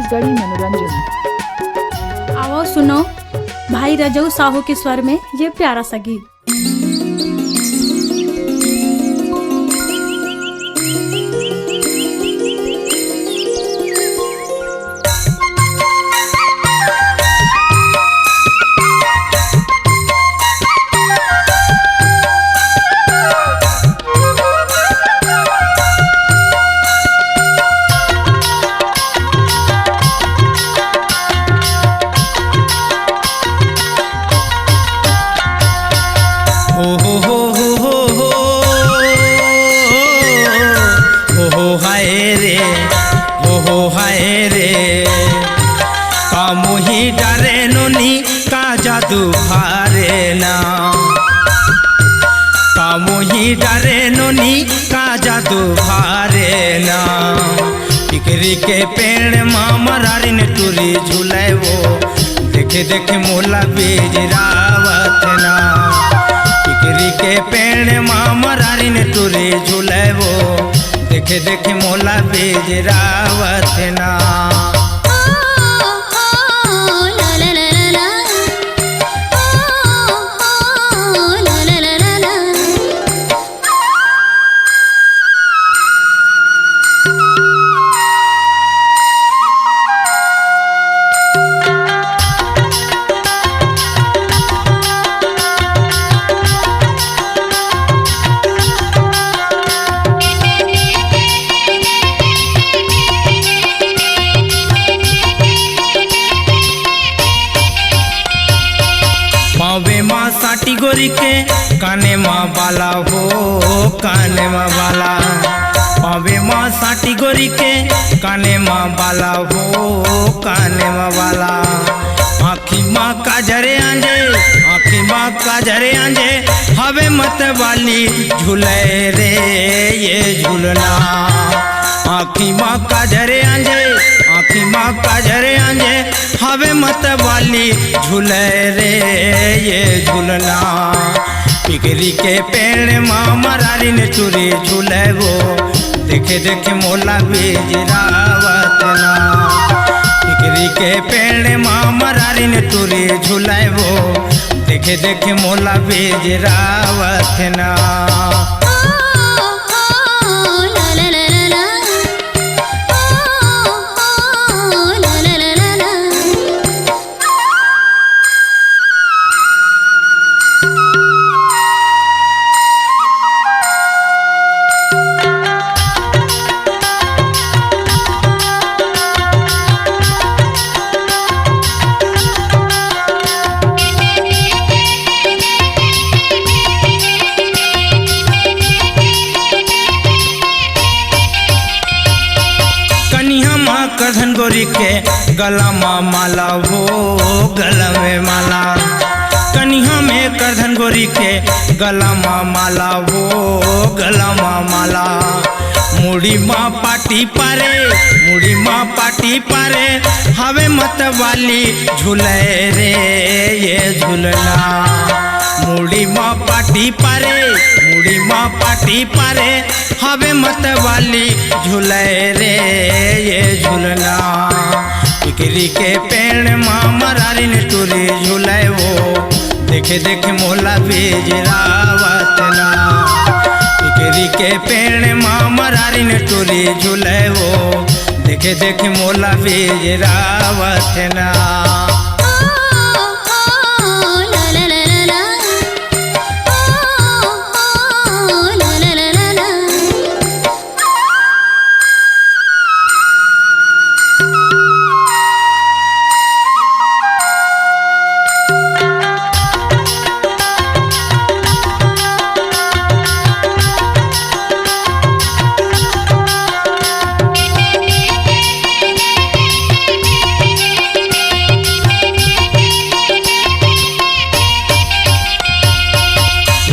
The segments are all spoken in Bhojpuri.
छत्तीसगढ़ी मनोरंजन। आओ सुनो भाई रजऊ साहू के स्वर में ये प्यारा सा गीत। मोही डरे नोनी का जादू भारे ना, का मोही डरे नोनी का जादू भारे ना। टिकरी के पेड़ मामरारी ने टूरी झूले वो, देखे देखे मोला बीज रावत ना। टिकरी के पेड़ मामरारी ने टूरी झूले वो, देखे देखे मोला बीज रावत ना। पावे माँ साटी गोरी के काने माँ बाला हो, काने माँ बाला। पावे माँ साटी गोरी के काने माँ बाला हो, काने माँ बाला। आँखी माँ का जरे आंजे, आँखी माँ का जरे आंजे, हवे मत वाली झूले रे ये झूलना। आँखी माँ का जरे आंजे, आँखी माँ का जरे आंजे, हवे मत वाली झूले रे ये झूलना। टिकरी के पेड़ माँ मरारी ने चूरी झूले वो, देखे देखे मोला बीज रावत ना। टिकरी के पेड़ माँ मरारी ने चूरी झूले वो, देखे देखे मोला बीज रावत ना। करधन गोरी के गला में माला हो, गला में माला। कन्हा में करधन गोरी के गला में माला हो, गला में माला। मुड़ी माँ पाटी पारे, मुड़ी माँ पाटी पारे, हवे मत वाली झूले रे ये झूलना। मुड़ी माँ पाटी पारे, मुड़ी माँ पाटी पारे, हवे मत वाली झूले रे ये झूलना। टिकरी के पेड़ माँ मरारी ने टूरी झूले वो, देखे देखे मोला बीज रावत ना। टिकरी के पेड़ माँ मरारी ने टूरी झूले वो, देखे देखे मोला बीज रावत ना।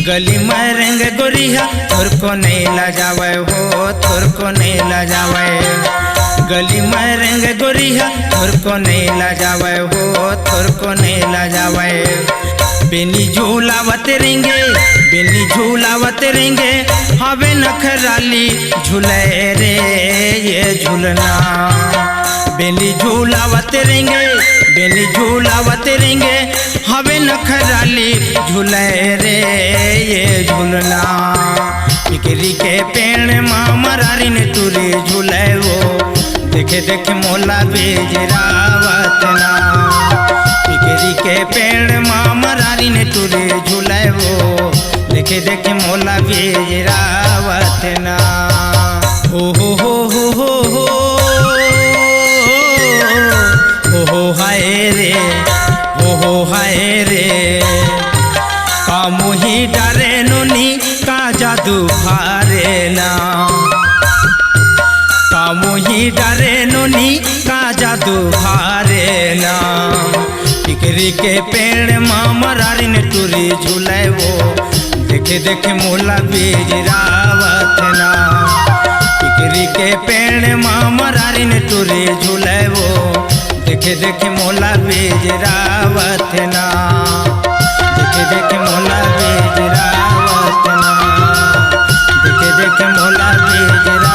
गली में रंग गोरिया तोर को नहीं ला जावे हो, तोर को नहीं ला जावे। गली में रंग गोरिया तोर को नहीं ला जावे हो, तोर को नहीं ला जावे। बेनी झूलावत रेंगे, बेनी झूलावत रेंगे, हवे नखराली झूले रे ये झूलना। बेली झूलावत रेंगे, बेली झूलावत रेंगे, हवे नखराली झूले रे ये झूलना। टिकरी के पेड़ माँ मरारी ने तुरे झूले वो, देखे देखे मोला बेजरावत ना। टिकरी के पेड़ माँ मरारी ने तुरे झूले वो, देखे देखे मोला बेजरावत ना। हो हाय रे, हो हाय रे, का मोही डरे नोनी का जादू भारे ना। का मोही डरे नोनी का जादू भारे ना। टिकरी के पेड़ माँ मरारी ने तुरी झूले वो, देखे देखे मोला बेजरावत ना। टिकरी के पेड़ माँ मरारी ने तुरी झूले वो, देखे देखे मोला बेजरावत ना। देखे देखे मोला बेजरावत ना, देखे देखे मोला बेजरावत।